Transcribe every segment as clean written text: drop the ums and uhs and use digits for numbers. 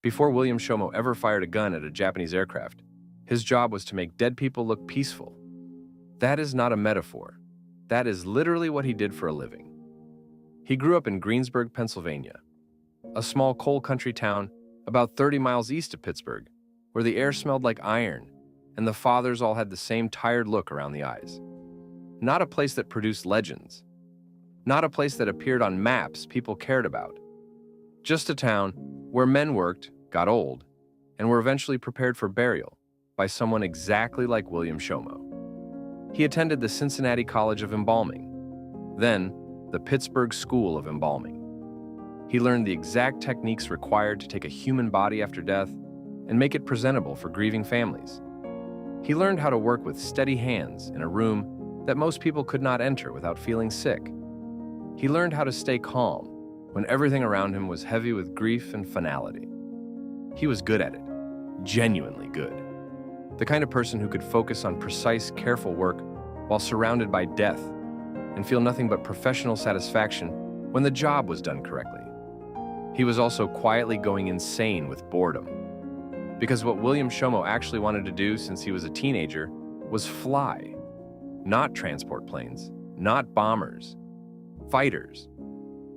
Before William Shomo ever fired a gun at a Japanese aircraft, his job was to make dead people look peaceful. That is not a metaphor. That is literally what he did for a living. He grew up in Greensburg, Pennsylvania, a small coal country town about 30 miles east of Pittsburgh, where the air smelled like iron and the fathers all had the same tired look around the eyes. Not a place that produced legends. Not a place that appeared on maps people cared about. Just a town where men worked, got old, and were eventually prepared for burial by someone exactly like William Shomo. He attended the Cincinnati College of Embalming, then the Pittsburgh School of Embalming. He learned the exact techniques required to take a human body after death and make it presentable for grieving families. He learned how to work with steady hands in a room that most people could not enter without feeling sick. He learned how to stay calm when everything around him was heavy with grief and finality. He was good at it, genuinely good. The kind of person who could focus on precise, careful work while surrounded by death and feel nothing but professional satisfaction when the job was done correctly. He was also quietly going insane with boredom, because what William Shomo actually wanted to do since he was a teenager was fly, not transport planes, not bombers, fighters.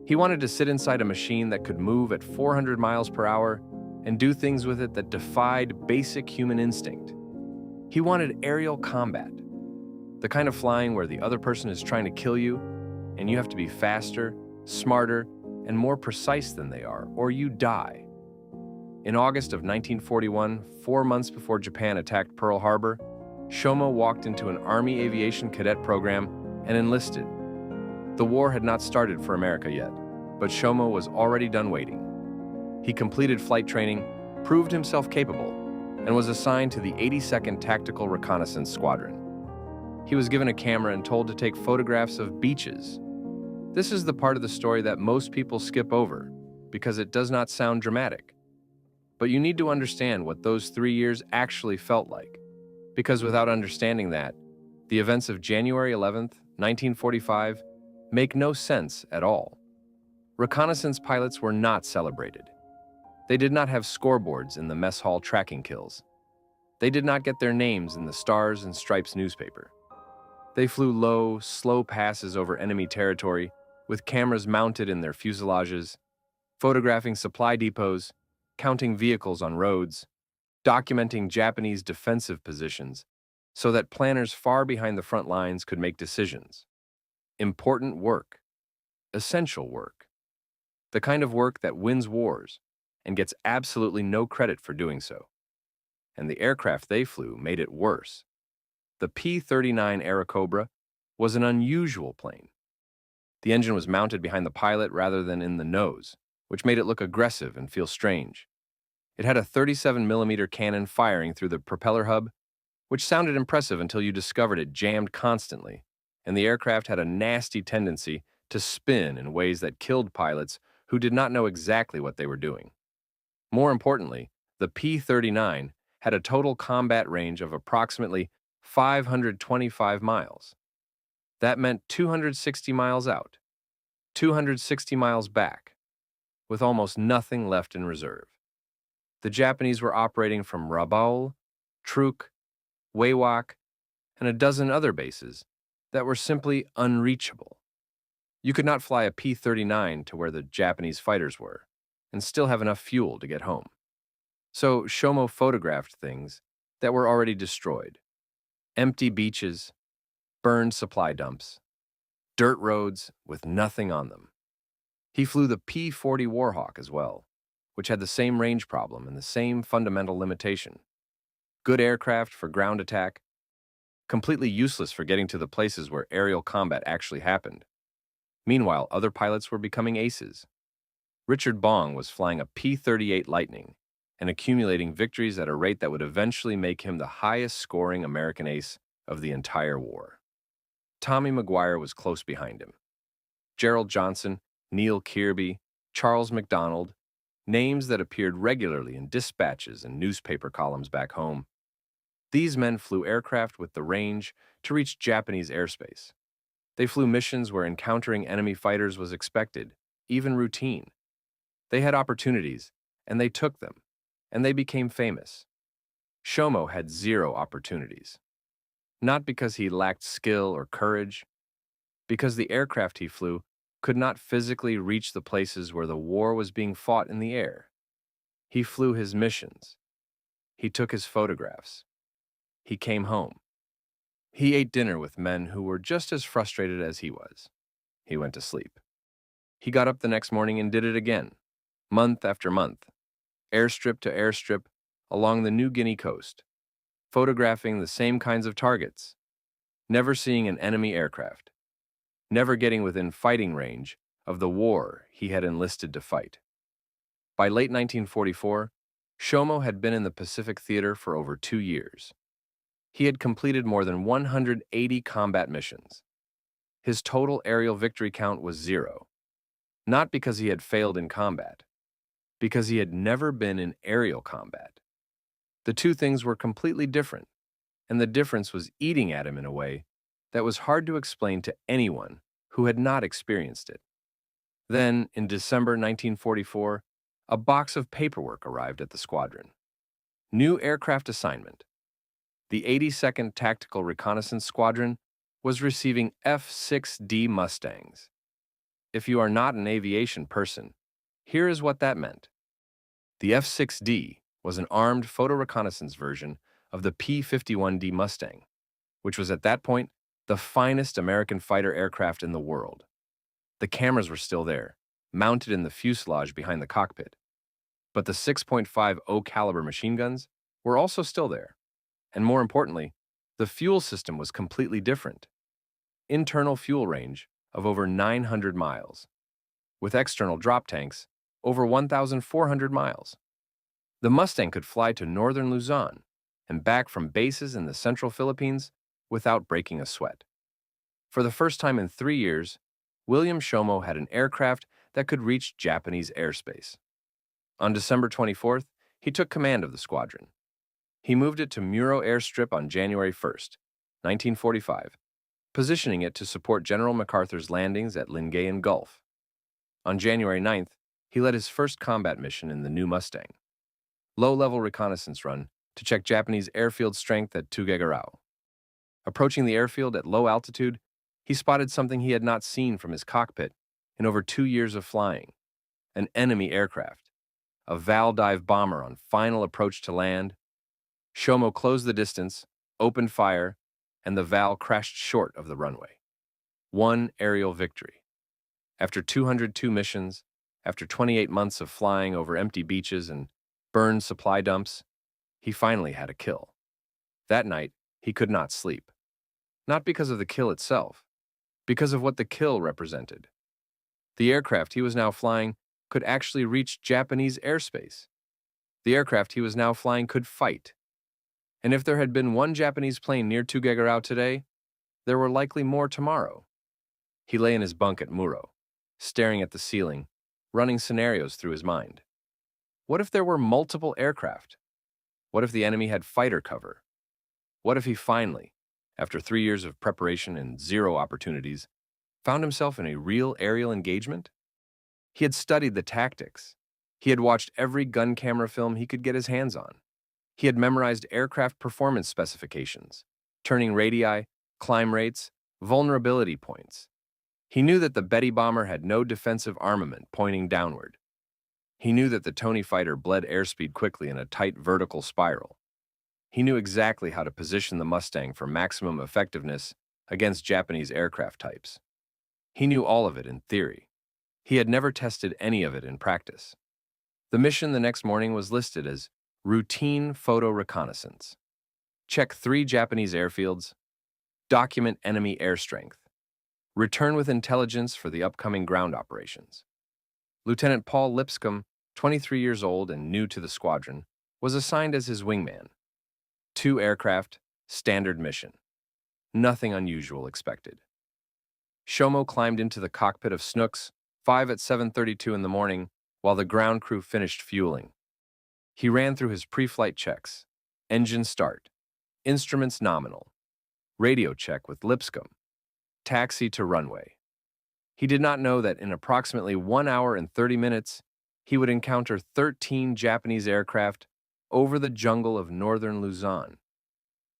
He wanted to sit inside a machine that could move at 400 miles per hour and do things with it that defied basic human instinct. He wanted aerial combat, the kind of flying where the other person is trying to kill you and you have to be faster, smarter, and more precise than they are, or you die. In August of 1941, 4 months before Japan attacked Pearl Harbor, Shomo walked into an Army aviation cadet program and enlisted. The war had not started for America yet, but Shomo was already done waiting. He completed flight training, proved himself capable, and was assigned to the 82nd Tactical Reconnaissance Squadron. He was given a camera and told to take photographs of beaches. This is the part of the story that most people skip over because it does not sound dramatic. But you need to understand what those 3 years actually felt like, because without understanding that, the events of January 11th, 1945 make no sense at all. Reconnaissance pilots were not celebrated. They did not have scoreboards in the mess hall tracking kills. They did not get their names in the Stars and Stripes newspaper. They flew low, slow passes over enemy territory with cameras mounted in their fuselages, photographing supply depots, counting vehicles on roads, documenting Japanese defensive positions so that planners far behind the front lines could make decisions. Important work, essential work, the kind of work that wins wars and gets absolutely no credit for doing so. And the aircraft they flew made it worse. The P-39 Airacobra was an unusual plane. The engine was mounted behind the pilot rather than in the nose, which made it look aggressive and feel strange. It had a 37mm cannon firing through the propeller hub, which sounded impressive until you discovered it jammed constantly, and the aircraft had a nasty tendency to spin in ways that killed pilots who did not know exactly what they were doing. More importantly, the P-39 had a total combat range of approximately 525 miles. That meant 260 miles out, 260 miles back, with almost nothing left in reserve. The Japanese were operating from Rabaul, Truk, Wewak, and a dozen other bases that were simply unreachable. You could not fly a P-39 to where the Japanese fighters were and still have enough fuel to get home. So Shomo photographed things that were already destroyed. Empty beaches, burned supply dumps, dirt roads with nothing on them. He flew the P-40 Warhawk as well, which had the same range problem and the same fundamental limitation. Good aircraft for ground attack, completely useless for getting to the places where aerial combat actually happened. Meanwhile, other pilots were becoming aces. Richard Bong was flying a P-38 Lightning and accumulating victories at a rate that would eventually make him the highest-scoring American ace of the entire war. Tommy McGuire was close behind him. Gerald Johnson, Neil Kirby, Charles McDonald, names that appeared regularly in dispatches and newspaper columns back home. These men flew aircraft with the range to reach Japanese airspace. They flew missions where encountering enemy fighters was expected, even routine. They had opportunities, and they took them. and they became famous. Shomo had zero opportunities. Not because he lacked skill or courage, because the aircraft he flew could not physically reach the places where the war was being fought in the air. He flew his missions. He took his photographs. He came home. He ate dinner with men who were just as frustrated as he was. He went to sleep. He got up the next morning and did it again, month after month, airstrip to airstrip along the New Guinea coast, photographing the same kinds of targets, never seeing an enemy aircraft, never getting within fighting range of the war he had enlisted to fight. By late 1944, Shomo had been in the Pacific Theater for over 2 years. He had completed more than 180 combat missions. His total aerial victory count was 0, not because he had failed in combat, because he had never been in aerial combat. The two things were completely different, and the difference was eating at him in a way that was hard to explain to anyone who had not experienced it. Then, in December 1944, a box of paperwork arrived at the squadron. New aircraft assignment. The 82nd Tactical Reconnaissance Squadron was receiving F-6D Mustangs. If you are not an aviation person, here is what that meant. The F-6D was an armed photo reconnaissance version of the P-51D Mustang, which was at that point the finest American fighter aircraft in the world. The cameras were still there, mounted in the fuselage behind the cockpit. But the 6.50 caliber machine guns were also still there. And more importantly, the fuel system was completely different. Internal fuel range of over 900 miles, with external drop tanks over 1,400 miles. The Mustang could fly to northern Luzon and back from bases in the central Philippines without breaking a sweat. For the first time in 3 years, William Shomo had an aircraft that could reach Japanese airspace. On December 24th, he took command of the squadron. He moved it to Muro Airstrip on January 1st, 1945, positioning it to support General MacArthur's landings at Lingayen Gulf. On January 9th, he led his first combat mission in the new Mustang, low-level reconnaissance run to check Japanese airfield strength at Tuguegarao. Approaching the airfield at low altitude, he spotted something he had not seen from his cockpit in over 2 years of flying, an enemy aircraft, a Val dive bomber on final approach to land. Shomo closed the distance, opened fire, and the Val crashed short of the runway. One aerial victory. After 202 missions, after 28 months of flying over empty beaches and burned supply dumps, he finally had a kill. That night, he could not sleep. Not because of the kill itself, because of what the kill represented. The aircraft he was now flying could actually reach Japanese airspace. The aircraft he was now flying could fight. And if there had been one Japanese plane near Tuguegarao today, there were likely more tomorrow. He lay in his bunk at Muro, staring at the ceiling, running scenarios through his mind. What if there were multiple aircraft? What if the enemy had fighter cover? What if he finally, after 3 years of preparation and 0 opportunities, found himself in a real aerial engagement? He had studied the tactics. He had watched every gun camera film he could get his hands on. He had memorized aircraft performance specifications, turning radii, climb rates, vulnerability points. He knew that the Betty bomber had no defensive armament pointing downward. He knew that the Tony fighter bled airspeed quickly in a tight vertical spiral. He knew exactly how to position the Mustang for maximum effectiveness against Japanese aircraft types. He knew all of it in theory. He had never tested any of it in practice. The mission the next morning was listed as routine photo reconnaissance. Check 3 Japanese airfields. Document enemy air strength. Return with intelligence for the upcoming ground operations. Lieutenant Paul Lipscomb, 23 years old and new to the squadron, was assigned as his wingman. 2 aircraft, standard mission. Nothing unusual expected. Shomo climbed into the cockpit of Snooks 5 at 7:32 in the morning while the ground crew finished fueling. He ran through his pre-flight checks, engine start, instruments nominal, radio check with Lipscomb, taxi to runway. He did not know that in approximately 1 hour and 30 minutes, he would encounter 13 Japanese aircraft over the jungle of northern Luzon.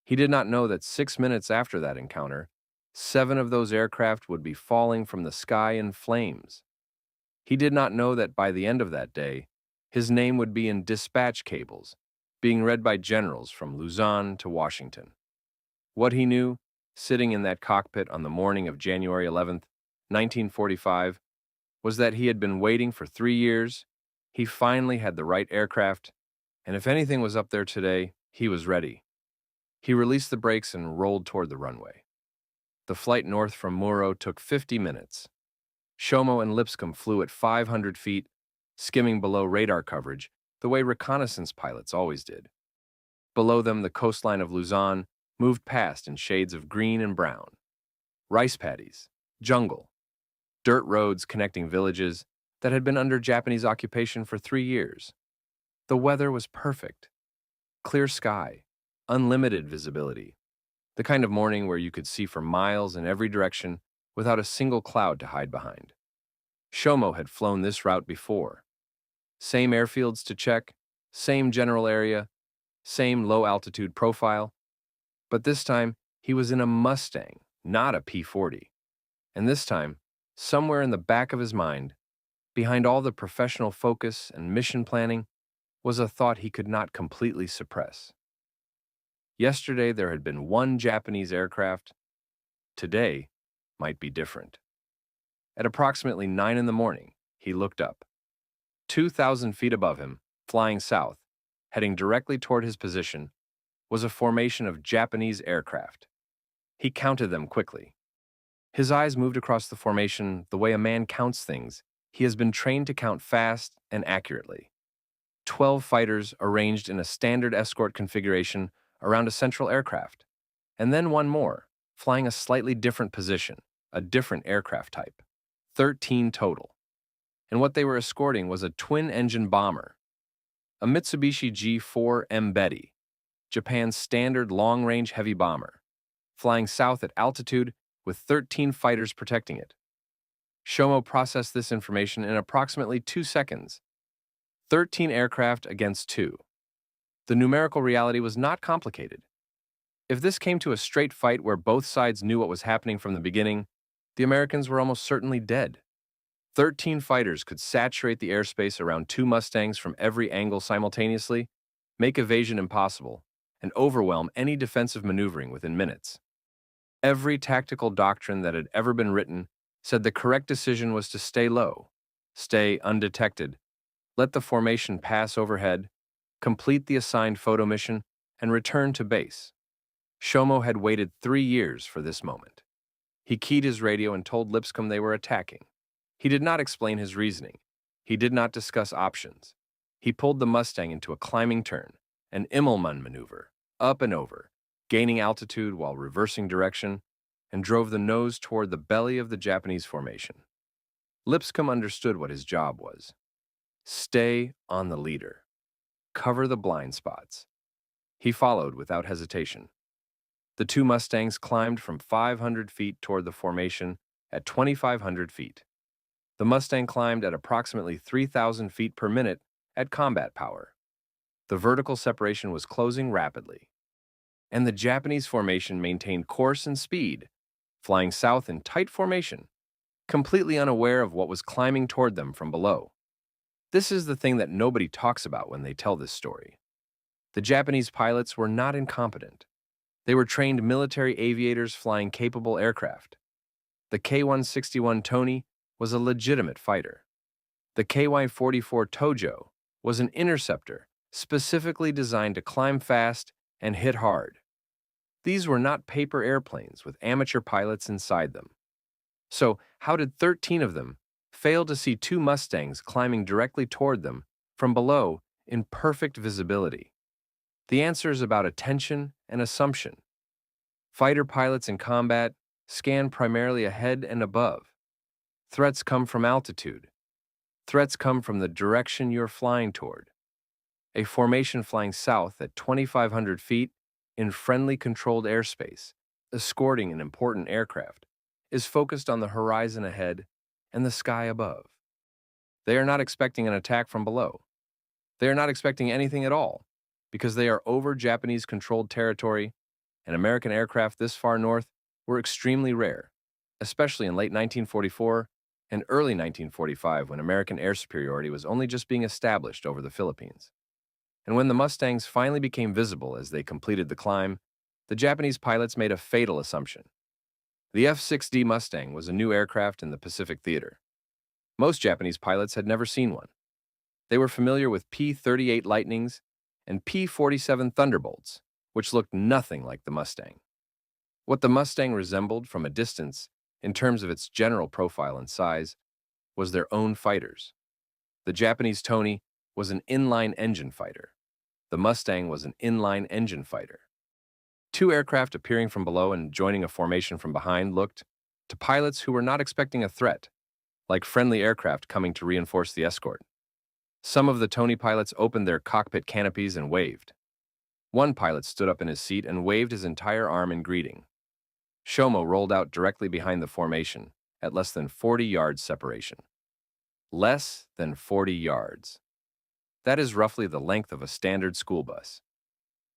He did not know that 6 minutes after that encounter, 7 of those aircraft would be falling from the sky in flames. He did not know that by the end of that day, his name would be in dispatch cables, being read by generals from Luzon to Washington. What he knew, sitting in that cockpit on the morning of January 11th, 1945, was that he had been waiting for 3 years. He finally had the right aircraft, and if anything was up there today, he was ready. He released the brakes and rolled toward the runway. The flight north from Muro took 50 minutes. Shomo and Lipscomb flew at 500 feet, skimming below radar coverage, the way reconnaissance pilots always did. Below them, the coastline of Luzon moved past in shades of green and brown. Rice paddies, jungle, dirt roads connecting villages that had been under Japanese occupation for 3 years. The weather was perfect. Clear sky, unlimited visibility, the kind of morning where you could see for miles in every direction without a single cloud to hide behind. Shomo had flown this route before. Same airfields to check, same general area, same low-altitude profile. But this time, he was in a Mustang, not a P-40. And this time, somewhere in the back of his mind, behind all the professional focus and mission planning, was a thought he could not completely suppress. Yesterday, there had been one Japanese aircraft. Today might be different. At approximately 9 in the morning, he looked up. 2,000 feet above him, flying south, heading directly toward his position, was a formation of Japanese aircraft. He counted them quickly. His eyes moved across the formation the way a man counts things he has been trained to count fast and accurately. 12 fighters arranged in a standard escort configuration around a central aircraft, and then one more, flying a slightly different position, a different aircraft type. 13 total. And what they were escorting was a twin-engine bomber, a Mitsubishi G4M Betty, Japan's standard long-range heavy bomber, flying south at altitude with 13 fighters protecting it. Shomo processed this information in approximately 2 seconds. 13 aircraft against 2. The numerical reality was not complicated. If this came to a straight fight where both sides knew what was happening from the beginning, the Americans were almost certainly dead. 13 fighters could saturate the airspace around 2 Mustangs from every angle simultaneously, make evasion impossible, and overwhelm any defensive maneuvering within minutes. Every tactical doctrine that had ever been written said the correct decision was to stay low, stay undetected, let the formation pass overhead, complete the assigned photo mission, and return to base. Shomo had waited 3 years for this moment. He keyed his radio and told Lipscomb they were attacking. He did not explain his reasoning. He did not discuss options. He pulled the Mustang into a climbing turn, an Immelmann maneuver, up and over, gaining altitude while reversing direction, and drove the nose toward the belly of the Japanese formation. Lipscomb understood what his job was. Stay on the leader. Cover the blind spots. He followed without hesitation. The 2 Mustangs climbed from 500 feet toward the formation at 2,500 feet. The Mustang climbed at approximately 3,000 feet per minute at combat power. The vertical separation was closing rapidly, and the Japanese formation maintained course and speed, flying south in tight formation, completely unaware of what was climbing toward them from below. This is the thing that nobody talks about when they tell this story. The Japanese pilots were not incompetent. They were trained military aviators flying capable aircraft. The K-161 Tony was a legitimate fighter. The KY-44 Tojo was an interceptor specifically designed to climb fast and hit hard. These were not paper airplanes with amateur pilots inside them. So, how did 13 of them fail to see 2 Mustangs climbing directly toward them from below in perfect visibility? The answer is about attention and assumption. Fighter pilots in combat scan primarily ahead and above. Threats come from altitude. Threats come from the direction you're flying toward. A formation flying south at 2,500 feet in friendly controlled airspace, escorting an important aircraft, is focused on the horizon ahead and the sky above. They are not expecting an attack from below. They are not expecting anything at all. because they are over Japanese-controlled territory, and American aircraft this far north were extremely rare, especially in late 1944 and early 1945 when American air superiority was only just being established over the Philippines. And when the Mustangs finally became visible as they completed the climb, the Japanese pilots made a fatal assumption. The F-6D Mustang was a new aircraft in the Pacific Theater. Most Japanese pilots had never seen one. They were familiar with P-38 Lightnings and P-47 Thunderbolts, which looked nothing like the Mustang. What the Mustang resembled from a distance, in terms of its general profile and size, was their own fighters. The Japanese Tony was an inline engine fighter. The Mustang was an inline engine fighter. Two aircraft appearing from below and joining a formation from behind looked, to pilots who were not expecting a threat, like friendly aircraft coming to reinforce the escort. Some of the Tony pilots opened their cockpit canopies and waved. One pilot stood up in his seat and waved his entire arm in greeting. Shomo rolled out directly behind the formation, at less than 40 yards separation. Less than 40 yards. That is roughly the length of a standard school bus.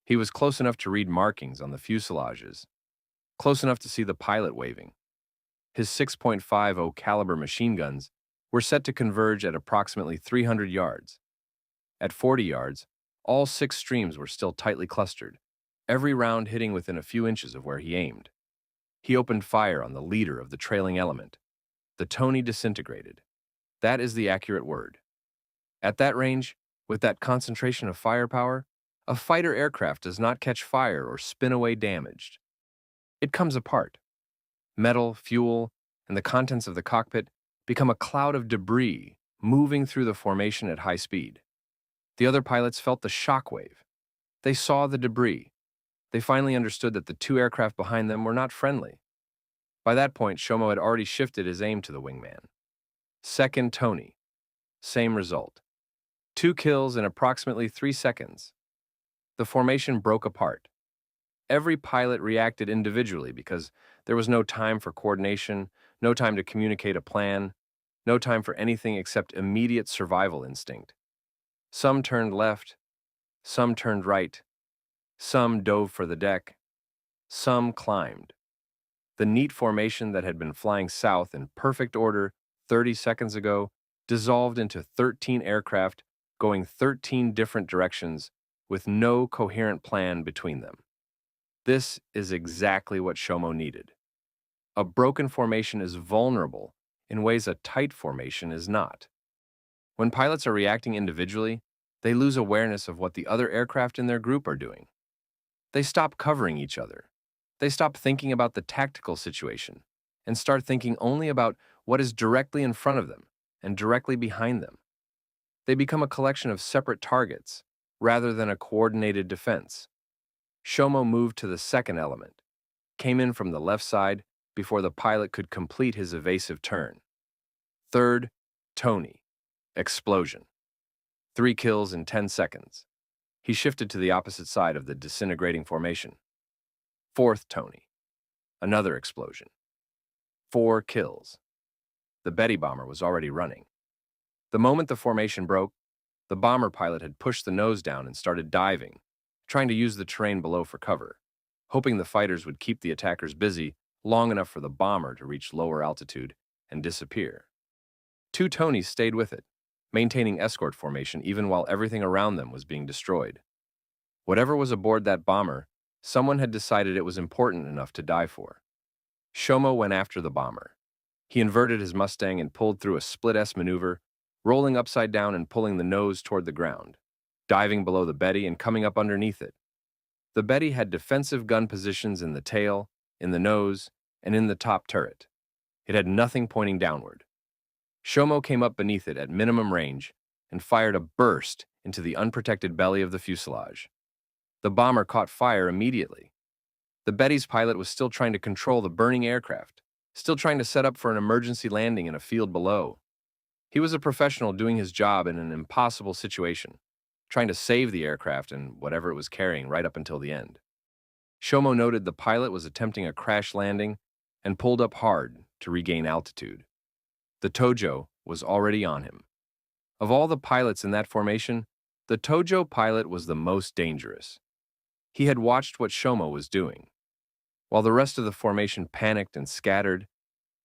He was close enough to read markings on the fuselages, close enough to see the pilot waving. His 6.50 caliber machine guns were set to converge at approximately 300 yards. At 40 yards, all 6 streams were still tightly clustered, every round hitting within a few inches of where he aimed. He opened fire on the leader of the trailing element. The Tony disintegrated. That is the accurate word. At that range, with that concentration of firepower, a fighter aircraft does not catch fire or spin away damaged. It comes apart. Metal, fuel, and the contents of the cockpit become a cloud of debris moving through the formation at high speed. The other pilots felt the shock wave. They saw the debris. They finally understood that the 2 aircraft behind them were not friendly. By that point, Shomo had already shifted his aim to the wingman. Second Tony. Same result. 2 kills in approximately 3 seconds. The formation broke apart. Every pilot reacted individually because there was no time for coordination, no time to communicate a plan, no time for anything except immediate survival instinct. Some turned left, some turned right, some dove for the deck, some climbed. The neat formation that had been flying south in perfect order 30 seconds ago dissolved into 13 aircraft going 13 different directions with no coherent plan between them. This is exactly what Shomo needed. A broken formation is vulnerable in ways a tight formation is not. When pilots are reacting individually, they lose awareness of what the other aircraft in their group are doing. They stop covering each other. They stop thinking about the tactical situation and start thinking only about what is directly in front of them and directly behind them. They become a collection of separate targets rather than a coordinated defense. Shomo moved to the second element, came in from the left side before the pilot could complete his evasive turn. Third, Tony. Explosion. 3 kills in 10 seconds. He shifted to the opposite side of the disintegrating formation. Fourth Tony. Another explosion. 4 kills. The Betty bomber was already running. The moment the formation broke, the bomber pilot had pushed the nose down and started diving, trying to use the terrain below for cover, hoping the fighters would keep the attackers busy long enough for the bomber to reach lower altitude and disappear. 2 Tonys stayed with it, maintaining escort formation even while everything around them was being destroyed. Whatever was aboard that bomber, someone had decided it was important enough to die for. Shomo went after the bomber. He inverted his Mustang and pulled through a split-S maneuver, rolling upside down and pulling the nose toward the ground, diving below the Betty and coming up underneath it. The Betty had defensive gun positions in the tail, in the nose, and in the top turret. It had nothing pointing downward. Shomo came up beneath it at minimum range and fired a burst into the unprotected belly of the fuselage. The bomber caught fire immediately. The Betty's pilot was still trying to control the burning aircraft, still trying to set up for an emergency landing in a field below. He was a professional doing his job in an impossible situation, trying to save the aircraft and whatever it was carrying right up until the end. Shomo noted the pilot was attempting a crash landing and pulled up hard to regain altitude. The Tojo was already on him. Of all the pilots in that formation, The Tojo pilot was the most dangerous. He had watched what Shomo was doing. While the rest of the formation panicked and scattered,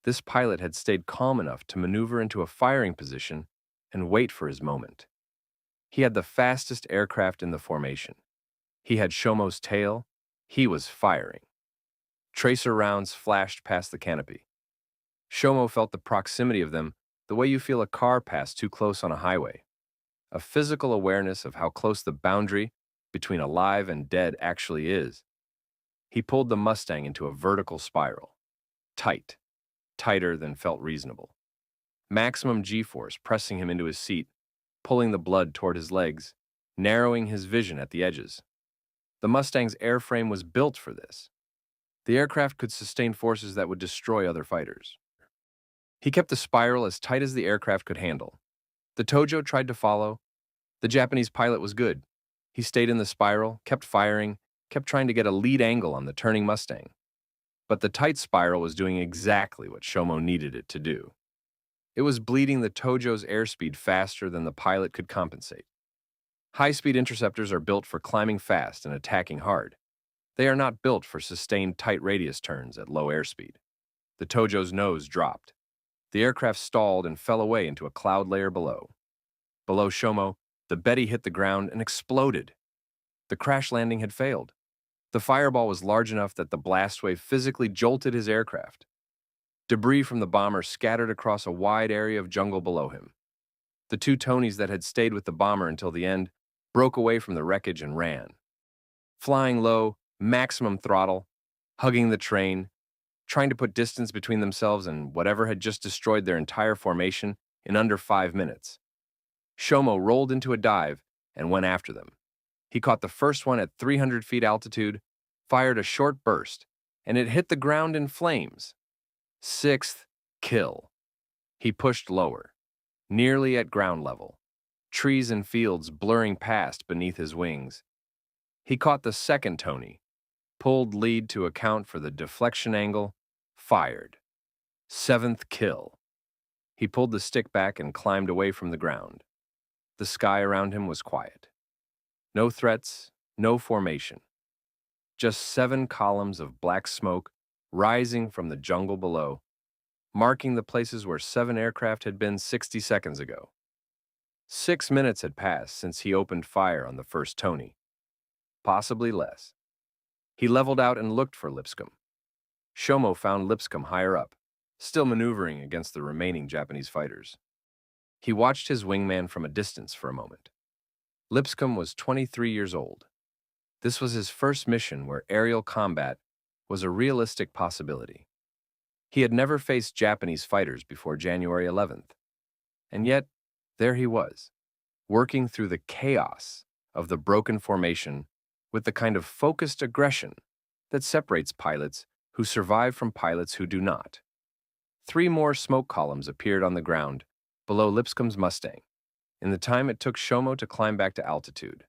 this pilot had stayed calm enough to maneuver into a firing position and wait for his moment. He had the fastest aircraft in the formation. He had Shomo's tail. He was firing. Tracer rounds flashed past the canopy. Shomo felt the proximity of them the way you feel a car pass too close on a highway. A physical awareness of how close the boundary between alive and dead actually is. He pulled the Mustang into a vertical spiral. Tight. Tighter than felt reasonable. Maximum G-force pressing him into his seat, pulling the blood toward his legs, narrowing his vision at the edges. The Mustang's airframe was built for this. The aircraft could sustain forces that would destroy other fighters. He kept the spiral as tight as the aircraft could handle. The Tojo tried to follow. The Japanese pilot was good. He stayed in the spiral, kept firing, kept trying to get a lead angle on the turning Mustang. But the tight spiral was doing exactly what Shomo needed it to do. It was bleeding the Tojo's airspeed faster than the pilot could compensate. High-speed interceptors are built for climbing fast and attacking hard. They are not built for sustained tight radius turns at low airspeed. The Tojo's nose dropped. The aircraft stalled and fell away into a cloud layer below. Below Shomo, the Betty hit the ground and exploded. The crash landing had failed. The fireball was large enough that the blast wave physically jolted his aircraft. Debris from the bomber scattered across a wide area of jungle below him. The two Tonys that had stayed with the bomber until the end broke away from the wreckage and ran. Flying low, maximum throttle, hugging the train, trying to put distance between themselves and whatever had just destroyed their entire formation in under 5 minutes. Shomo rolled into a dive and went after them. He caught the first one at 300 feet altitude, fired a short burst, and it hit the ground in flames. 6th kill. He pushed lower, nearly at ground level, trees and fields blurring past beneath his wings. He caught the second Tony, pulled lead to account for the deflection angle, fired. 7th kill. He pulled the stick back and climbed away from the ground. The sky around him was quiet. No threats, no formation. Just 7 columns of black smoke rising from the jungle below, marking the places where 7 aircraft had been 60 seconds ago. 6 minutes had passed since he opened fire on the first Tony. Possibly less. He leveled out and looked for Lipscomb. Shomo found Lipscomb higher up, still maneuvering against the remaining Japanese fighters. He watched his wingman from a distance for a moment. Lipscomb was 23 years old. This was his first mission where aerial combat was a realistic possibility. He had never faced Japanese fighters before January 11th. And yet, there he was, working through the chaos of the broken formation with the kind of focused aggression that separates pilots who survive from pilots who do not. 3 more smoke columns appeared on the ground below Lipscomb's Mustang, in the time it took Shomo to climb back to altitude.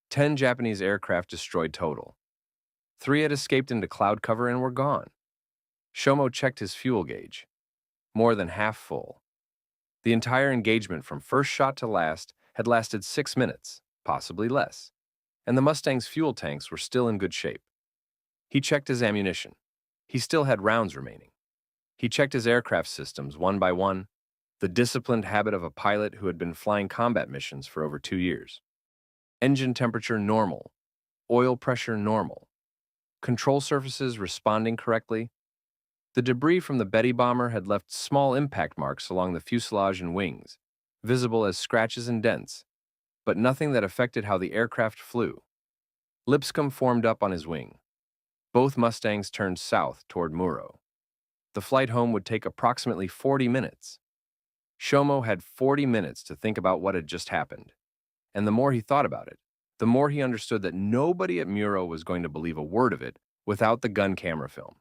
10 Japanese aircraft destroyed total. 3 had escaped into cloud cover and were gone. Shomo checked his fuel gauge. More than half full. The entire engagement from first shot to last had lasted 6 minutes, possibly less, and the Mustang's fuel tanks were still in good shape. He checked his ammunition. He still had rounds remaining. He checked his aircraft systems one by one, the disciplined habit of a pilot who had been flying combat missions for over 2 years. Engine temperature normal. Oil pressure normal. Control surfaces responding correctly. The debris from the Betty bomber had left small impact marks along the fuselage and wings, visible as scratches and dents, but nothing that affected how the aircraft flew. Lipscomb formed up on his wing. Both Mustangs turned south toward Muro. The flight home would take approximately 40 minutes. Shomo had 40 minutes to think about what had just happened. And the more he thought about it, the more he understood that nobody at Muro was going to believe a word of it without the gun camera film.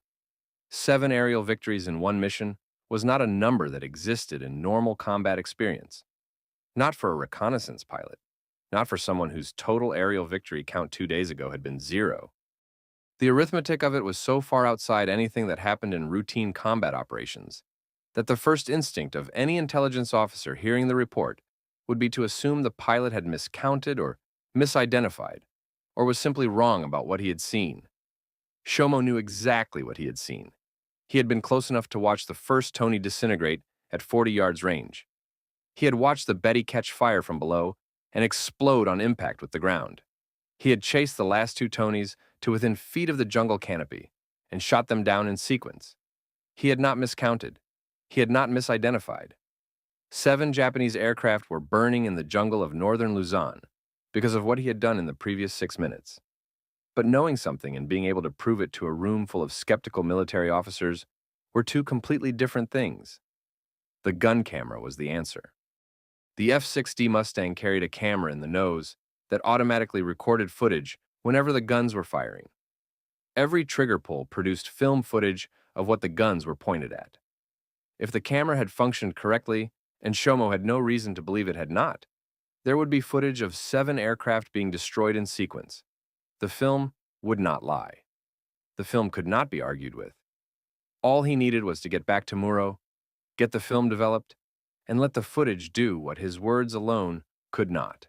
7 aerial victories in one mission was not a number that existed in normal combat experience. Not for a reconnaissance pilot. Not for someone whose total aerial victory count 2 days ago had been 0. The arithmetic of it was so far outside anything that happened in routine combat operations that the first instinct of any intelligence officer hearing the report would be to assume the pilot had miscounted or misidentified, or was simply wrong about what he had seen. Shomo knew exactly what he had seen. He had been close enough to watch the first Tony disintegrate at 40 yards range. He had watched the Betty catch fire from below and explode on impact with the ground. He had chased the last two Tonys to within feet of the jungle canopy and shot them down in sequence. He had not miscounted. He had not misidentified. 7 Japanese aircraft were burning in the jungle of northern Luzon because of what he had done in the previous 6 minutes. But knowing something and being able to prove it to a room full of skeptical military officers were two completely different things. The gun camera was the answer. The F-6D Mustang carried a camera in the nose that automatically recorded footage whenever the guns were firing. Every trigger pull produced film footage of what the guns were pointed at. If the camera had functioned correctly, and Shomo had no reason to believe it had not, there would be footage of 7 aircraft being destroyed in sequence. The film would not lie. The film could not be argued with. All he needed was to get back to Muro, get the film developed, and let the footage do what his words alone could not.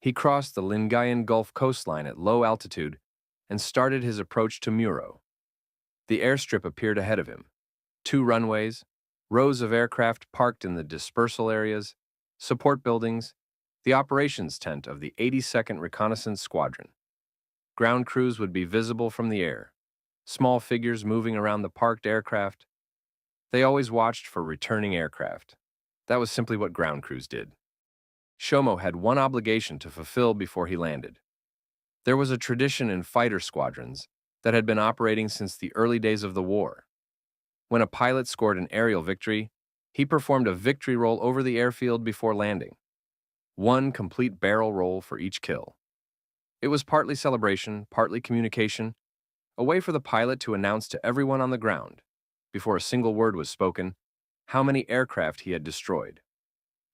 He crossed the Lingayen Gulf coastline at low altitude and started his approach to Muro. The airstrip appeared ahead of him. 2 runways, rows of aircraft parked in the dispersal areas, support buildings, the operations tent of the 82nd Reconnaissance Squadron. Ground crews would be visible from the air, small figures moving around the parked aircraft. They always watched for returning aircraft. That was simply what ground crews did. Shomo had one obligation to fulfill before he landed. There was a tradition in fighter squadrons that had been operating since the early days of the war. When a pilot scored an aerial victory, he performed a victory roll over the airfield before landing. 1 complete barrel roll for each kill. It was partly celebration, partly communication, a way for the pilot to announce to everyone on the ground, before a single word was spoken, how many aircraft he had destroyed.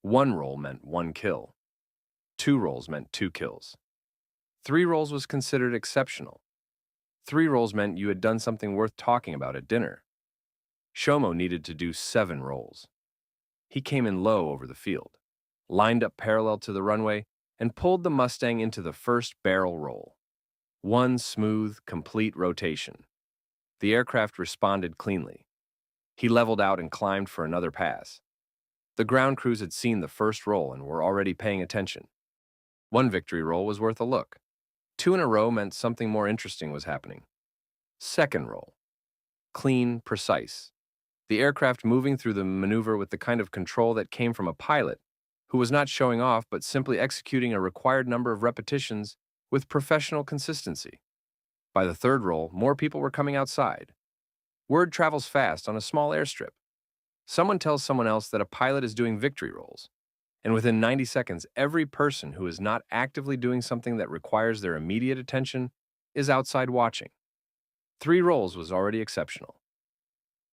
1 roll meant 1 kill. 2 rolls meant 2 kills. 3 rolls was considered exceptional. 3 rolls meant you had done something worth talking about at dinner. Shomo needed to do 7 rolls. He came in low over the field, lined up parallel to the runway, and pulled the Mustang into the first barrel roll. 1 smooth, complete rotation. The aircraft responded cleanly. He leveled out and climbed for another pass. The ground crews had seen the first roll and were already paying attention. 1 victory roll was worth a look. 2 in a row meant something more interesting was happening. 2nd roll. Clean, precise. The aircraft moving through the maneuver with the kind of control that came from a pilot who was not showing off but simply executing a required number of repetitions with professional consistency. By the 3rd roll, more people were coming outside. Word travels fast on a small airstrip. Someone tells someone else that a pilot is doing victory rolls, and within 90 seconds, every person who is not actively doing something that requires their immediate attention is outside watching. 3 rolls was already exceptional.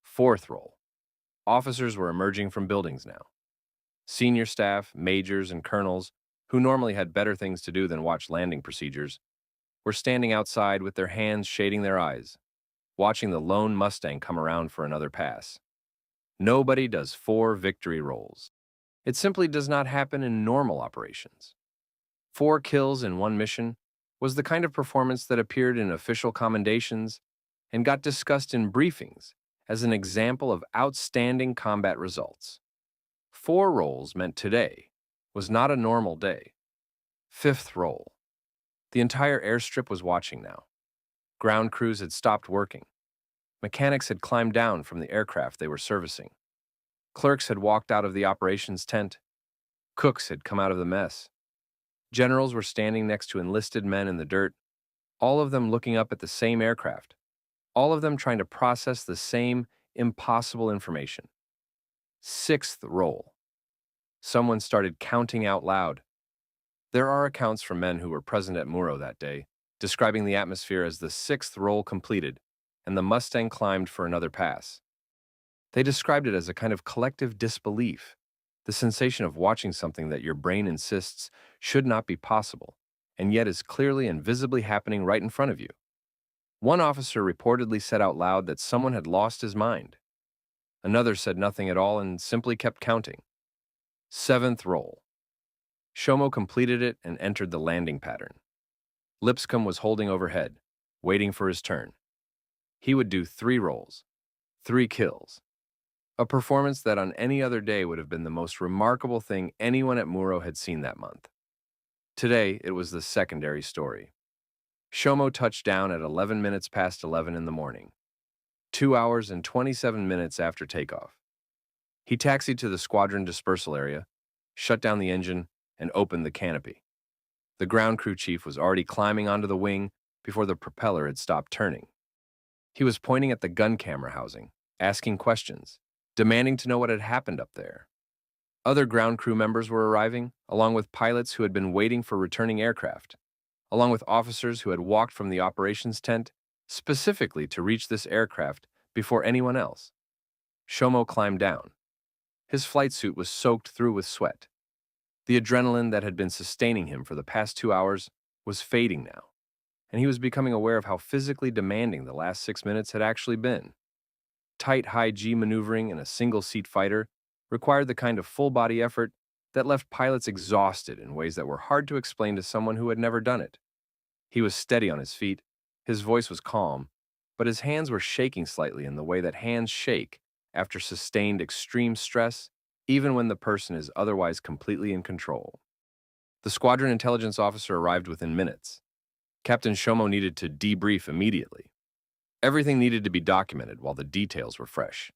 4th roll. Officers were emerging from buildings now. Senior staff, majors, and colonels, who normally had better things to do than watch landing procedures, were standing outside with their hands shading their eyes, watching the lone Mustang come around for another pass. Nobody does 4 victory rolls. It simply does not happen in normal operations. 4 kills in 1 mission was the kind of performance that appeared in official commendations and got discussed in briefings as an example of outstanding combat results. 4 rolls meant today was not a normal day. 5th roll. The entire airstrip was watching now. Ground crews had stopped working. Mechanics had climbed down from the aircraft they were servicing. Clerks had walked out of the operations tent. Cooks had come out of the mess. Generals were standing next to enlisted men in the dirt, all of them looking up at the same aircraft, all of them trying to process the same impossible information. 6th roll. Someone started counting out loud. There are accounts from men who were present at Muro that day, describing the atmosphere as the 6th roll completed, and the Mustang climbed for another pass. They described it as a kind of collective disbelief, the sensation of watching something that your brain insists should not be possible, and yet is clearly and visibly happening right in front of you. One officer reportedly said out loud that someone had lost his mind. Another said nothing at all and simply kept counting. 7th roll. Shomo completed it and entered the landing pattern. Lipscomb was holding overhead, waiting for his turn. He would do 3 rolls, 3 kills. A performance that on any other day would have been the most remarkable thing anyone at Muro had seen that month. Today, it was the secondary story. Shomo touched down at 11 minutes past 11 in the morning, 2 hours and 27 minutes after takeoff. He taxied to the squadron dispersal area, shut down the engine, and opened the canopy. The ground crew chief was already climbing onto the wing before the propeller had stopped turning. He was pointing at the gun camera housing, asking questions, demanding to know what had happened up there. Other ground crew members were arriving, along with pilots who had been waiting for returning aircraft, along with officers who had walked from the operations tent specifically to reach this aircraft before anyone else. Shomo climbed down. His flight suit was soaked through with sweat. The adrenaline that had been sustaining him for the past 2 hours was fading now, and he was becoming aware of how physically demanding the last 6 minutes had actually been. Tight high-G maneuvering in a single-seat fighter required the kind of full-body effort that left pilots exhausted in ways that were hard to explain to someone who had never done it. He was steady on his feet, his voice was calm, but his hands were shaking slightly in the way that hands shake after sustained extreme stress, even when the person is otherwise completely in control. The squadron intelligence officer arrived within minutes. Captain Shomo needed to debrief immediately. Everything needed to be documented while the details were fresh.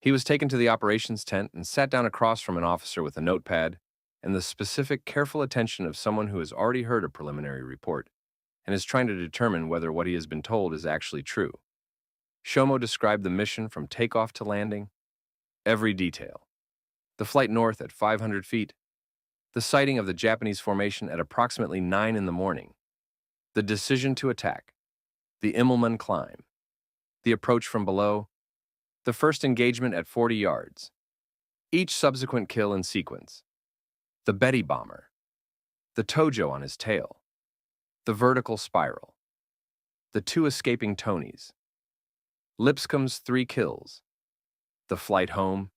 He was taken to the operations tent and sat down across from an officer with a notepad and the specific, careful attention of someone who has already heard a preliminary report and is trying to determine whether what he has been told is actually true. Shomo described the mission from takeoff to landing, every detail. The flight north at 500 feet, the sighting of the Japanese formation at approximately 9 in the morning, the decision to attack, the Immelmann climb, the approach from below, the first engagement at 40 yards, each subsequent kill in sequence, the Betty bomber, the Tojo on his tail, the vertical spiral, the 2 escaping Tonys, Lipscomb's 3 kills, the flight home,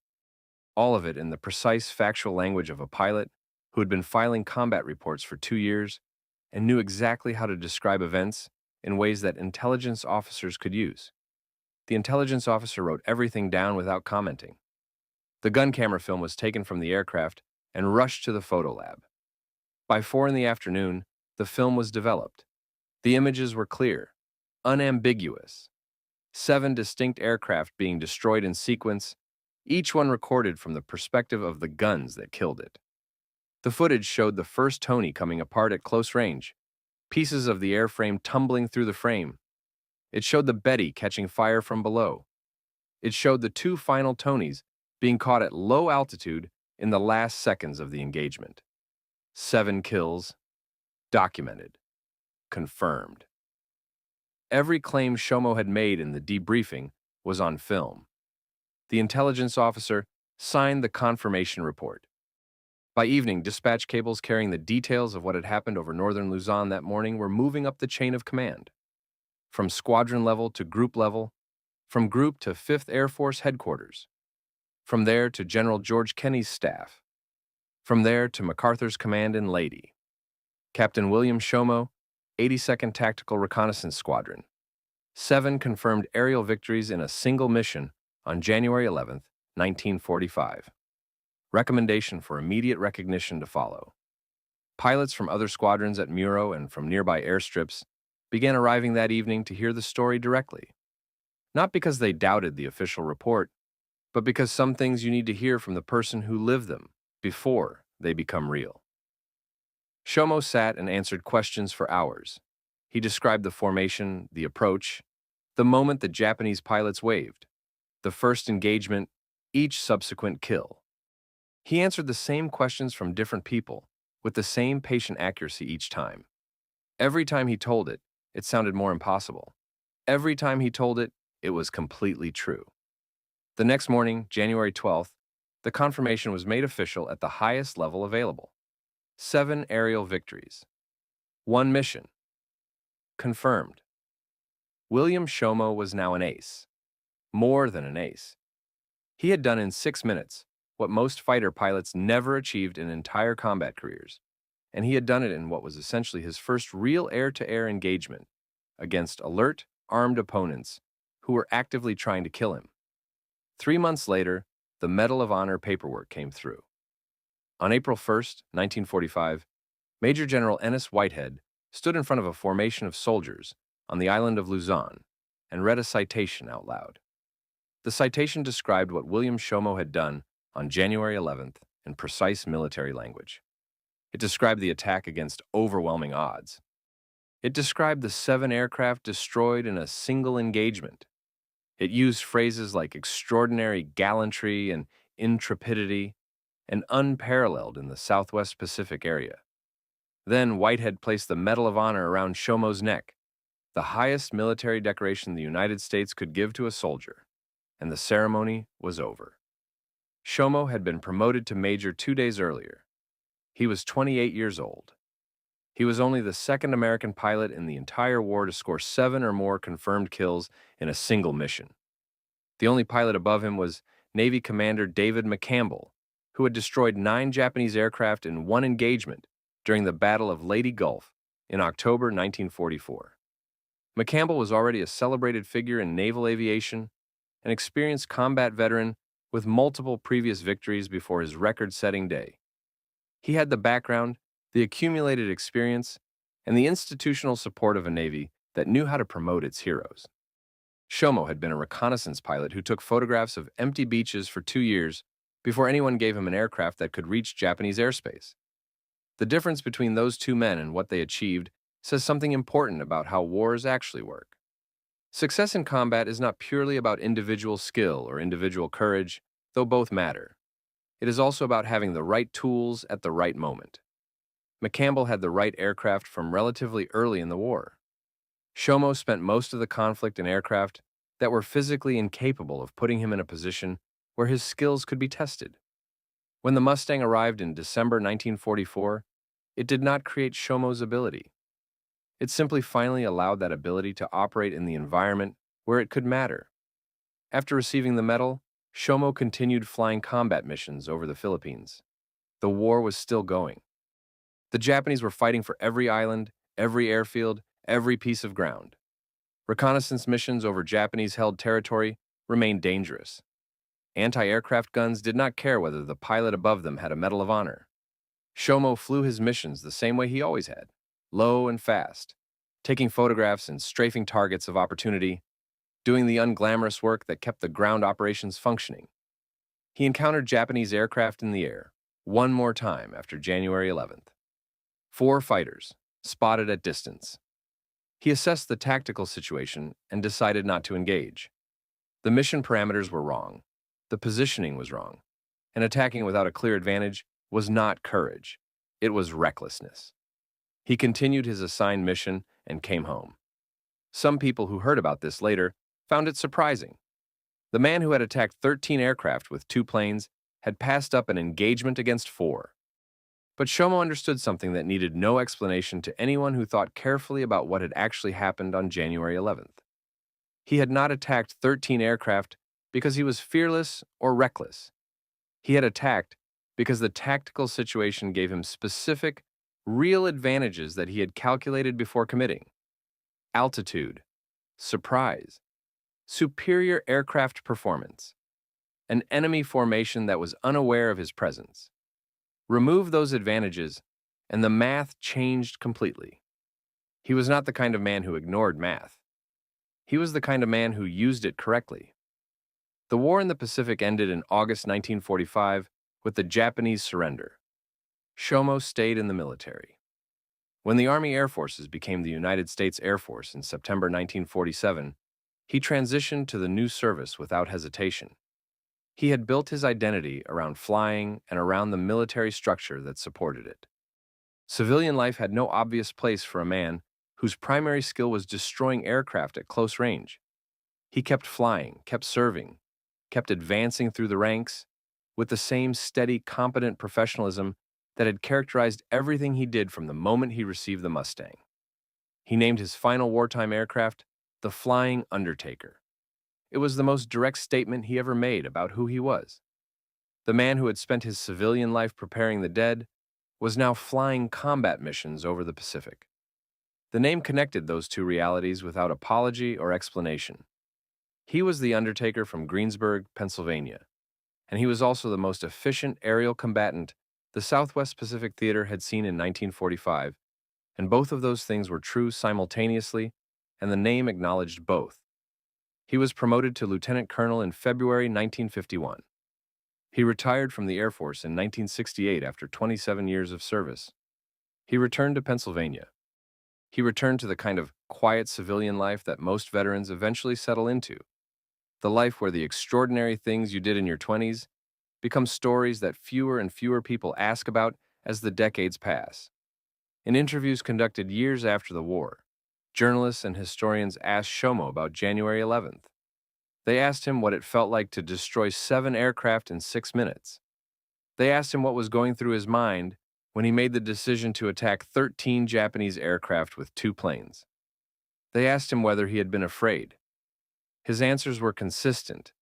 all of it in the precise factual language of a pilot who had been filing combat reports for 2 years and knew exactly how to describe events in ways that intelligence officers could use. The intelligence officer wrote everything down without commenting. The gun camera film was taken from the aircraft and rushed to the photo lab. By 4 in the afternoon, the film was developed. The images were clear, unambiguous. 7 distinct aircraft being destroyed in sequence, each one recorded from the perspective of the guns that killed it. The footage showed the first Tony coming apart at close range, pieces of the airframe tumbling through the frame. It showed the Betty catching fire from below. It showed the 2 final Tonys being caught at low altitude in the last seconds of the engagement. 7 kills, documented, confirmed. Every claim Shomo had made in the debriefing was on film. The intelligence officer signed the confirmation report. By evening, dispatch cables carrying the details of what had happened over northern Luzon that morning were moving up the chain of command. From squadron level to group level, from group to 5th Air Force headquarters, from there to General George Kenney's staff, from there to MacArthur's command in Leyte. Captain William Shomo, 82nd Tactical Reconnaissance Squadron. 7 confirmed aerial victories in a single mission on January 11, 1945. Recommendation for immediate recognition to follow. Pilots from other squadrons at Muro and from nearby airstrips began arriving that evening to hear the story directly. Not because they doubted the official report, but because some things you need to hear from the person who lived them before they become real. Shomo sat and answered questions for hours. He described the formation, the approach, the moment the Japanese pilots waved, the first engagement, each subsequent kill. He answered the same questions from different people with the same patient accuracy each time. Every time he told it, it sounded more impossible. Every time he told it, it was completely true. The next morning, January 12th, the confirmation was made official at the highest level available. 7 aerial victories. 1 mission. Confirmed. William Shomo was now an ace. More than an ace. He had done in 6 minutes what most fighter pilots never achieved in entire combat careers, and he had done it in what was essentially his first real air-to-air engagement against alert, armed opponents who were actively trying to kill him. 3 months later, the Medal of Honor paperwork came through. On April 1st, 1945, Major General Ennis Whitehead stood in front of a formation of soldiers on the island of Luzon and read a citation out loud. The citation described what William Shomo had done on January 11th in precise military language. It described the attack against overwhelming odds. It described the 7 aircraft destroyed in a single engagement. It used phrases like extraordinary gallantry and intrepidity, and unparalleled in the Southwest Pacific area. Then Whitehead placed the Medal of Honor around Shomo's neck, the highest military decoration the United States could give to a soldier, and the ceremony was over. Shomo had been promoted to major 2 days earlier. He was 28 years old. He was only the second American pilot in the entire war to score 7 or more confirmed kills in a single mission. The only pilot above him was Navy Commander David McCampbell, who had destroyed 9 Japanese aircraft in one engagement during the Battle of Leyte Gulf in October 1944. McCampbell was already a celebrated figure in naval aviation, an experienced combat veteran with multiple previous victories before his record-setting day. He had the background, the accumulated experience, and the institutional support of a Navy that knew how to promote its heroes. Shomo had been a reconnaissance pilot who took photographs of empty beaches for 2 years before anyone gave him an aircraft that could reach Japanese airspace. The difference between those two men and what they achieved says something important about how wars actually work. Success in combat is not purely about individual skill or individual courage, though both matter. It is also about having the right tools at the right moment. McCampbell had the right aircraft from relatively early in the war. Shomo spent most of the conflict in aircraft that were physically incapable of putting him in a position where his skills could be tested. When the Mustang arrived in December 1944, it did not create Shomo's ability. It simply finally allowed that ability to operate in the environment where it could matter. After receiving the medal, Shomo continued flying combat missions over the Philippines. The war was still going. The Japanese were fighting for every island, every airfield, every piece of ground. Reconnaissance missions over Japanese-held territory remained dangerous. Anti-aircraft guns did not care whether the pilot above them had a Medal of Honor. Shomo flew his missions the same way he always had, low and fast, taking photographs and strafing targets of opportunity, doing the unglamorous work that kept the ground operations functioning. He encountered Japanese aircraft in the air one more time after January 11th. 4 fighters, spotted at distance. He assessed the tactical situation and decided not to engage. The mission parameters were wrong. The positioning was wrong. And attacking without a clear advantage was not courage. It was recklessness. He continued his assigned mission and came home. Some people who heard about this later found it surprising. The man who had attacked 13 aircraft with 2 planes had passed up an engagement against 4. But Shomo understood something that needed no explanation to anyone who thought carefully about what had actually happened on January 11th. He had not attacked 13 aircraft because he was fearless or reckless. He had attacked because the tactical situation gave him specific, real advantages that he had calculated before committing. Altitude, surprise, superior aircraft performance, an enemy formation that was unaware of his presence. Remove those advantages, and the math changed completely. He was not the kind of man who ignored math. He was the kind of man who used it correctly. The war in the Pacific ended in August 1945 with the Japanese surrender. Shomo stayed in the military. When the Army Air Forces became the United States Air Force in September 1947, he transitioned to the new service without hesitation. He had built his identity around flying and around the military structure that supported it. Civilian life had no obvious place for a man whose primary skill was destroying aircraft at close range. He kept flying, kept serving, kept advancing through the ranks with the same steady, competent professionalism that had characterized everything he did from the moment he received the Mustang. He named his final wartime aircraft the Flying Undertaker. It was the most direct statement he ever made about who he was. The man who had spent his civilian life preparing the dead was now flying combat missions over the Pacific. The name connected those two realities without apology or explanation. He was the Undertaker from Greensburg, Pennsylvania, and he was also the most efficient aerial combatant the Southwest Pacific Theater had seen in 1945, and both of those things were true simultaneously, and the name acknowledged both. He was promoted to lieutenant colonel in February 1951. He retired from the Air Force in 1968 after 27 years of service. He returned to Pennsylvania. He returned to the kind of quiet civilian life that most veterans eventually settle into, the life where the extraordinary things you did in your 20s become stories that fewer and fewer people ask about as the decades pass. In interviews conducted years after the war, journalists and historians asked Shomo about January 11th. They asked him what it felt like to destroy 7 aircraft in 6 minutes. They asked him what was going through his mind when he made the decision to attack 13 Japanese aircraft with 2 planes. They asked him whether he had been afraid. His answers were consistent,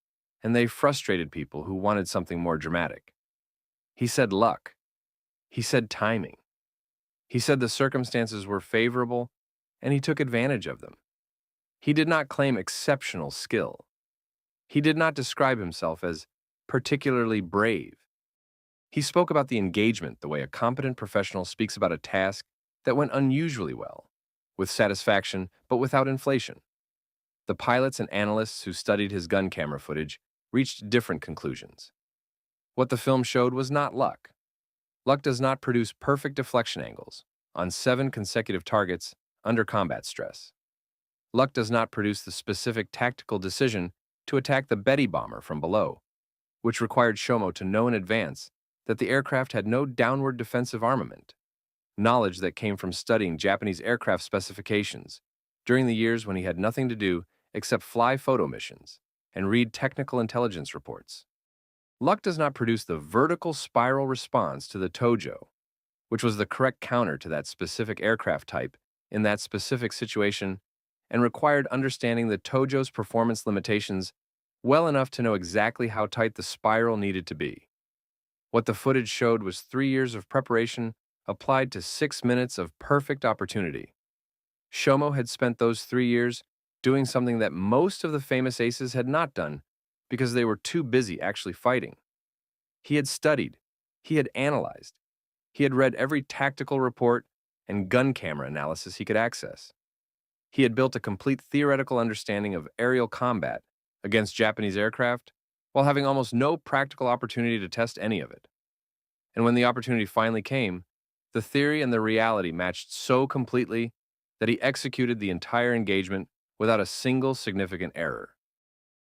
and they frustrated people who wanted something more dramatic. He said luck. He said timing. He said the circumstances were favorable, and he took advantage of them. He did not claim exceptional skill. He did not describe himself as particularly brave. He spoke about the engagement the way a competent professional speaks about a task that went unusually well, with satisfaction but without inflation. The pilots and analysts who studied his gun camera footage reached different conclusions. What the film showed was not luck. Luck does not produce perfect deflection angles on 7 consecutive targets under combat stress. Luck does not produce the specific tactical decision to attack the Betty bomber from below, which required Shomo to know in advance that the aircraft had no downward defensive armament, knowledge that came from studying Japanese aircraft specifications during the years when he had nothing to do except fly photo missions and read technical intelligence reports. Luck does not produce the vertical spiral response to the Tojo, which was the correct counter to that specific aircraft type in that specific situation and required understanding the Tojo's performance limitations well enough to know exactly how tight the spiral needed to be. What the footage showed was 3 years of preparation applied to 6 minutes of perfect opportunity. Shomo had spent those 3 years doing something that most of the famous aces had not done because they were too busy actually fighting. He had studied, he had analyzed, he had read every tactical report and gun camera analysis he could access. He had built a complete theoretical understanding of aerial combat against Japanese aircraft while having almost no practical opportunity to test any of it. And when the opportunity finally came, the theory and the reality matched so completely that he executed the entire engagement without a single significant error.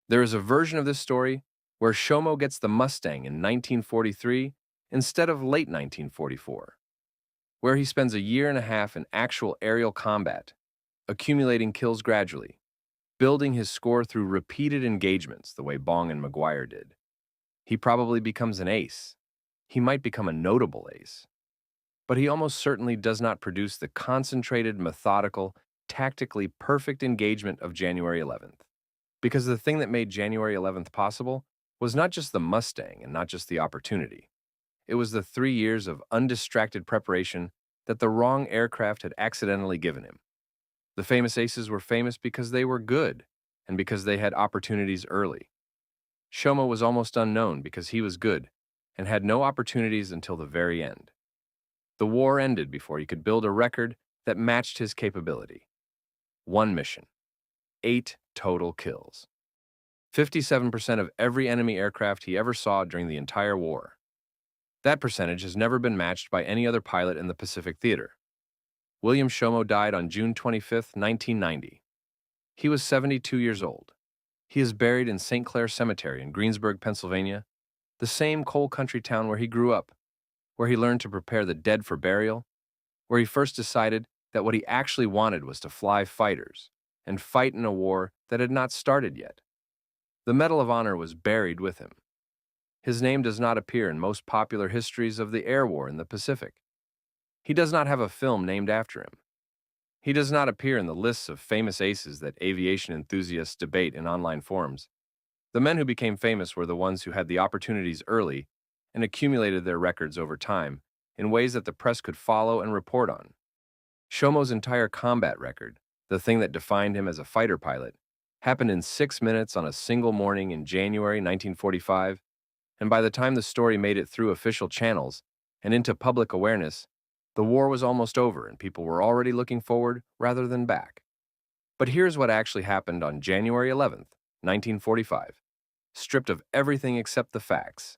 There is a version of this story where Shomo gets the Mustang in 1943 instead of late 1944, where he spends a year and a half in actual aerial combat, accumulating kills gradually, building his score through repeated engagements the way Bong and McGuire did. He probably becomes an ace. He might become a notable ace. But he almost certainly does not produce the concentrated, methodical, tactically perfect engagement of January 11th. Because the thing that made January 11th possible was not just the Mustang and not just the opportunity. It was the 3 years of undistracted preparation that the wrong aircraft had accidentally given him. The famous aces were famous because they were good and because they had opportunities early. Shomo was almost unknown because he was good and had no opportunities until the very end. The war ended before he could build a record that matched his capability. 1 mission, 8 total kills. 57% of every enemy aircraft he ever saw during the entire war. That percentage has never been matched by any other pilot in the Pacific Theater. William Shomo died on June 25, 1990. He was 72 years old. He is buried in St. Clair Cemetery in Greensburg, Pennsylvania, the same coal country town where he grew up, where he learned to prepare the dead for burial, where he first decided that what he actually wanted was to fly fighters and fight in a war that had not started yet. The Medal of Honor was buried with him. His name does not appear in most popular histories of the air war in the Pacific. He does not have a film named after him. He does not appear in the lists of famous aces that aviation enthusiasts debate in online forums. The men who became famous were the ones who had the opportunities early and accumulated their records over time in ways that the press could follow and report on. Shomo's entire combat record, the thing that defined him as a fighter pilot, happened in 6 minutes on a single morning in January 1945, and by the time the story made it through official channels and into public awareness, the war was almost over and people were already looking forward rather than back. But here's what actually happened on January 11th, 1945, stripped of everything except the facts.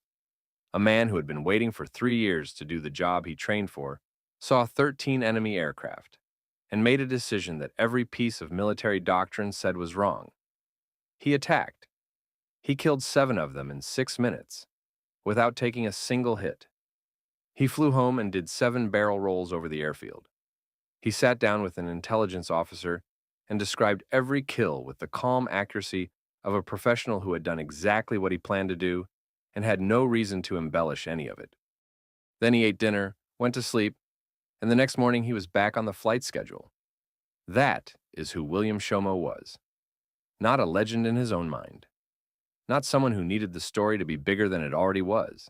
A man who had been waiting for 3 years to do the job he trained for saw 13 enemy aircraft and made a decision that every piece of military doctrine said was wrong. He attacked. He killed 7 of them in 6 minutes, without taking a single hit. He flew home and did 7 barrel rolls over the airfield. He sat down with an intelligence officer and described every kill with the calm accuracy of a professional who had done exactly what he planned to do and had no reason to embellish any of it. Then he ate dinner, went to sleep, and the next morning he was back on the flight schedule. That is who William Shomo was. Not a legend in his own mind. Not someone who needed the story to be bigger than it already was.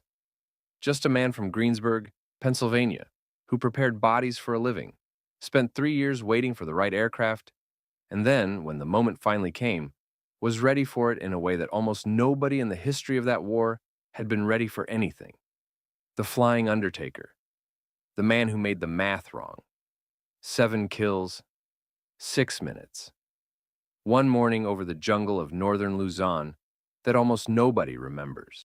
Just a man from Greensburg, Pennsylvania, who prepared bodies for a living, spent 3 years waiting for the right aircraft, and then, when the moment finally came, was ready for it in a way that almost nobody in the history of that war had been ready for anything. The Flying Undertaker. The man who made the math wrong. 7 kills, 6 minutes. One morning over the jungle of northern Luzon that almost nobody remembers.